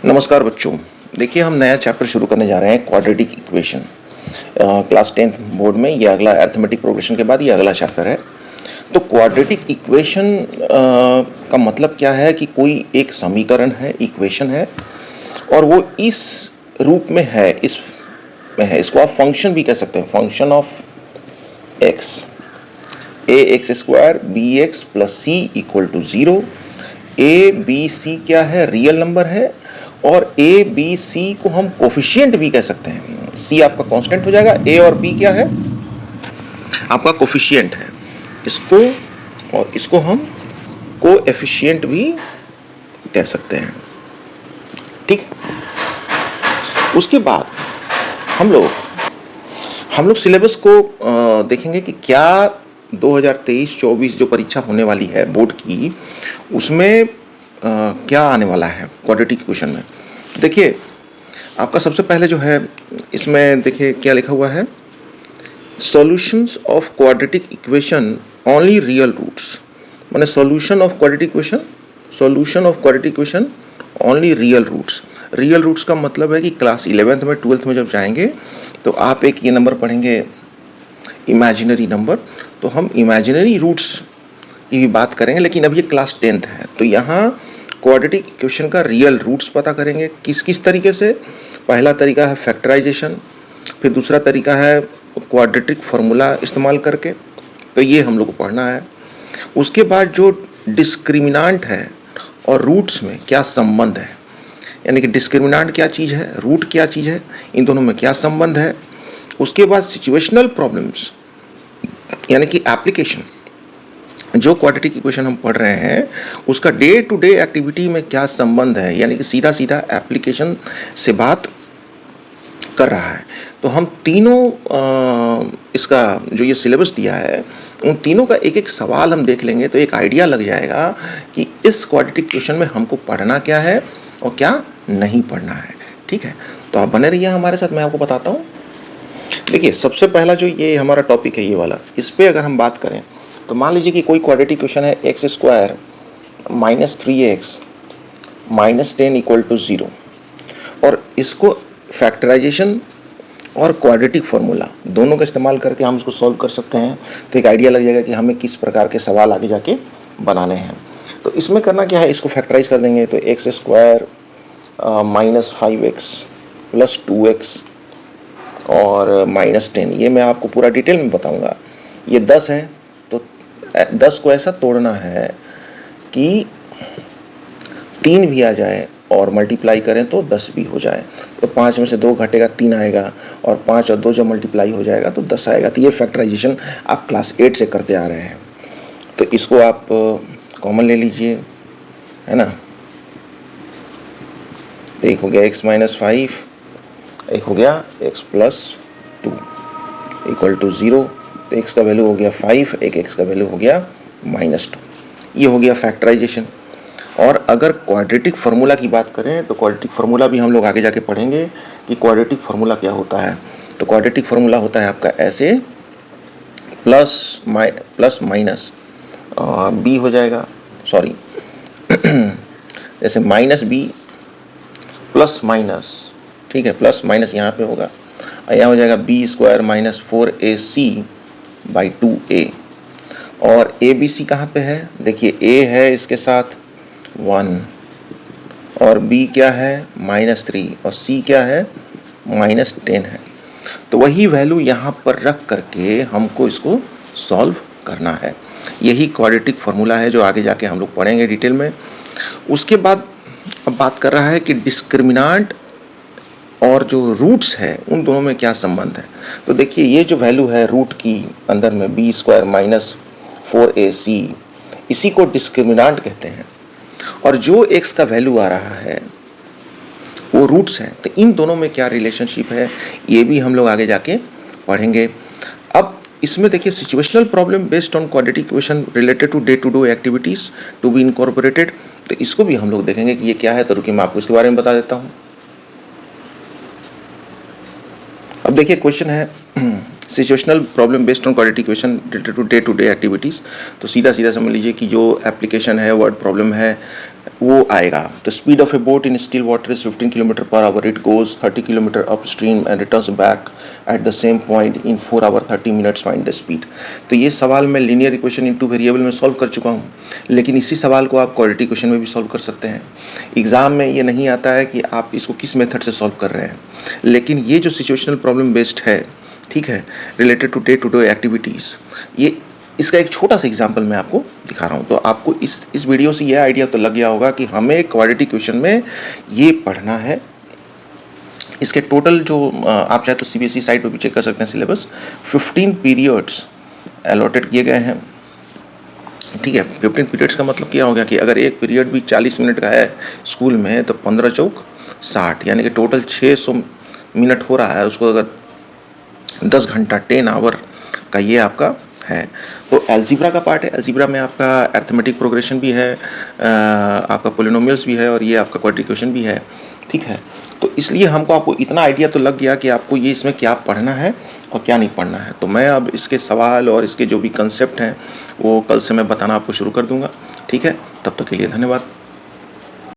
नमस्कार बच्चों। देखिए हम नया चैप्टर शुरू करने जा रहे हैं quadratic equation. Class 10th board में ये अगला अरिथमेटिक प्रोग्रेशन के बाद ये अगला चैप्टर है। तो क्वाड्रेटिक इक्वेशन का मतलब क्या है कि कोई एक समीकरण है, इक्वेशन है और वो इस रूप में है, इसको आप फंक्शन भी कह सकते हैं, function of x, a x square b x plus c equal to 0। A b c क्या है, रियल नंबर है और ए बी सी को हम कोफिशिएंट भी कह सकते हैं। सी आपका कांस्टेंट हो जाएगा, ए और बी क्या है, आपका कोफिशिएंट है। इसको और इसको हम कोएफिशिएंट भी कह सकते हैं। ठीक। उसके बाद हम लोग सिलेबस को देखेंगे कि क्या 2023-24 जो परीक्षा होने वाली है बोर्ड की, उसमें क्या आने वाला है क्वाड्रेटिक इक्वेशन में। तो देखिए आपका सबसे पहले जो है इसमें देखिए क्या लिखा हुआ है, solutions of quadratic equation only real roots. माने solution of quadratic equation only real roots. Real roots का मतलब है कि क्लास 11th में 12th में जब जाएंगे तो आप एक ये नंबर पढ़ेंगे इमेजिनरी नंबर, तो हम इमेजिनरी रूट्स की भी बात करेंगे, लेकिन अब ये क्लास 10th है तो यहाँ क्वाड्रेटिक इक्वेशन का रियल रूट्स पता करेंगे। किस किस तरीके से, पहला तरीका है फैक्टराइजेशन, फिर दूसरा तरीका है क्वाड्रेटिक फार्मूला इस्तेमाल करके, तो ये हम लोग को पढ़ना है। उसके बाद जो डिस्क्रिमिनांट है और रूट्स में क्या संबंध है, यानी कि डिस्क्रिमिनांट क्या चीज़ है, रूट क्या चीज़ है, इन दोनों में क्या संबंध है। उसके बाद सिचुएशनल प्रॉब्लम्स यानी कि एप्लीकेशन, जो क्वाड्रेटिक इक्वेशन हम पढ़ रहे हैं उसका डे टू डे एक्टिविटी में क्या संबंध है, यानी कि सीधा सीधा एप्लीकेशन से बात कर रहा है। तो हम तीनों इसका जो ये सिलेबस दिया है उन तीनों का एक एक सवाल हम देख लेंगे तो एक आइडिया लग जाएगा कि इस क्वाड्रेटिक इक्वेशन में हमको पढ़ना क्या है और क्या नहीं पढ़ना है। ठीक है, तो आप बने रहिए हमारे साथ, मैं आपको बताता हूँ। देखिए सबसे पहला जो ये हमारा टॉपिक है ये वाला, इस पर अगर हम बात करें तो मान लीजिए कि कोई क्वाड्रेटिक इक्वेशन है x square minus 3x minus 10 equal to 0 और इसको फैक्टराइजेशन और क्वाड्रेटिक फार्मूला दोनों का इस्तेमाल करके हम इसको सॉल्व कर सकते हैं। तो एक आइडिया लग जाएगा कि हमें किस प्रकार के सवाल आगे जाके बनाने हैं। तो इसमें करना क्या है, इसको फैक्टराइज कर देंगे तो x square minus 5x plus 2x और माइनस 10, ये मैं आपको पूरा डिटेल में बताऊंगा। ये 10 है तो 10 को ऐसा तोड़ना है कि 3 भी आ जाए और मल्टीप्लाई करें तो 10 भी हो जाए। तो 5 में से 2 घटेगा 3 आएगा और 5 और 2 जब मल्टीप्लाई हो जाएगा तो 10 आएगा। तो ये फैक्टराइजेशन आप क्लास 8 से करते आ रहे हैं, तो इसको आप कॉमन ले लीजिए, है ना। एक हो गया x माइनस 5, एक हो गया x प्लस 2 इक्वल टू 0। तो x का वैल्यू हो गया 5, एक x का वैल्यू हो गया माइनस 2। ये हो गया फैक्टराइजेशन। और अगर क्वाड्रेटिक फार्मूला की बात करें तो क्वाड्रेटिक फार्मूला भी हम लोग आगे जाके पढ़ेंगे कि क्वाड्रेटिक फार्मूला क्या होता है। तो क्वाड्रेटिक फार्मूला होता है आपका ऐसे, प्लस माइनस बी हो जाएगा, सॉरी जैसे माइनस बी प्लस माइनस, ठीक है, प्लस माइनस यहाँ पे होगा, यहाँ हो जाएगा B square minus 4ac by 2a। और ए बी सी कहाँ पे है, देखिए a है इसके साथ 1 और b क्या है -3 और c क्या है -10 है। तो वही वैल्यू यहाँ पर रख करके हमको इसको सॉल्व करना है। यही क्वाड्रेटिक फार्मूला है जो आगे जाके हम लोग पढ़ेंगे डिटेल में। उसके बाद अब बात कर रहा है कि डिस्क्रिमिनांट और जो रूट्स है उन दोनों में क्या संबंध है। तो देखिए ये जो वैल्यू है रूट की अंदर में बी स्क्वायर माइनस 4ac, इसी को डिस्क्रिमिनांट कहते हैं। और जो x का वैल्यू आ रहा है वो रूट्स है। तो इन दोनों में क्या रिलेशनशिप है ये भी हम लोग आगे जाके पढ़ेंगे। अब इसमें देखिए situational problem based on quadratic equation related to day activities to be incorporated, तो इसको भी हम लोग देखेंगे कि ये क्या है। तो रुकिए मैं आपको इसके बारे में बता देता हूँ। अब देखिए क्वेश्चन है situational problem based on quadratic equation related to day activities. तो सीधा सीधा समझ लीजिए कि जो एप्लीकेशन है, वर्ड प्रॉब्लम है, वो आएगा। The speed of a boat in still water is 15 kilometre per hour, it goes 30 kilometre up stream and returns back at the same point in 4 hour 30 minutes, find the speed. तो ये सवाल मैं linear equation in 2 variable में solve कर चुका हूँ, लेकिन इसी सवाल को आप क्वाड्रेटिक इक्वेशन में भी सॉल्व कर सकते हैं। एग्जाम में ये नहीं आता है कि आप इसको किस मेथड से सॉल्व कर रहे हैं, लेकिन ये जो सिचुएशनल प्रॉब्लम बेस्ड है, ठीक है, रिलेटेड टू डे एक्टिविटीज़, ये इसका एक छोटा सा एग्जांपल मैं आपको दिखा रहा हूँ। तो आपको इस वीडियो से यह आइडिया तो लग गया होगा कि हमें क्वाड्रेटिक इक्वेशन में ये पढ़ना है। इसके टोटल जो आप चाहे तो सीबीएसई साइट पर भी चेक कर सकते हैं सिलेबस, 15 पीरियड्स अलॉटेड किए गए हैं, ठीक है। 15 पीरियड्स का मतलब क्या हो गया कि अगर एक पीरियड भी 40 मिनट का है स्कूल में, तो 15 चौक 60, यानी कि टोटल 600 मिनट हो रहा है। उसको अगर 10 घंटा 10 आवर का ये आपका है। तो अलजेब्रा का पार्ट है, अलजेब्रा में आपका अरिथमेटिक प्रोग्रेशन भी है, आपका पोलिनोमियल्स भी है, और ये आपका क्वाड्रेटिक इक्वेशन भी है, ठीक है। तो इसलिए आपको इतना आइडिया तो लग गया कि आपको ये इसमें क्या पढ़ना है और क्या नहीं पढ़ना है। तो मैं अब इसके सवाल और इसके जो भी कंसेप्ट हैं वो कल से मैं बताना आपको शुरू कर दूंगा, ठीक है। तब तक के लिए धन्यवाद।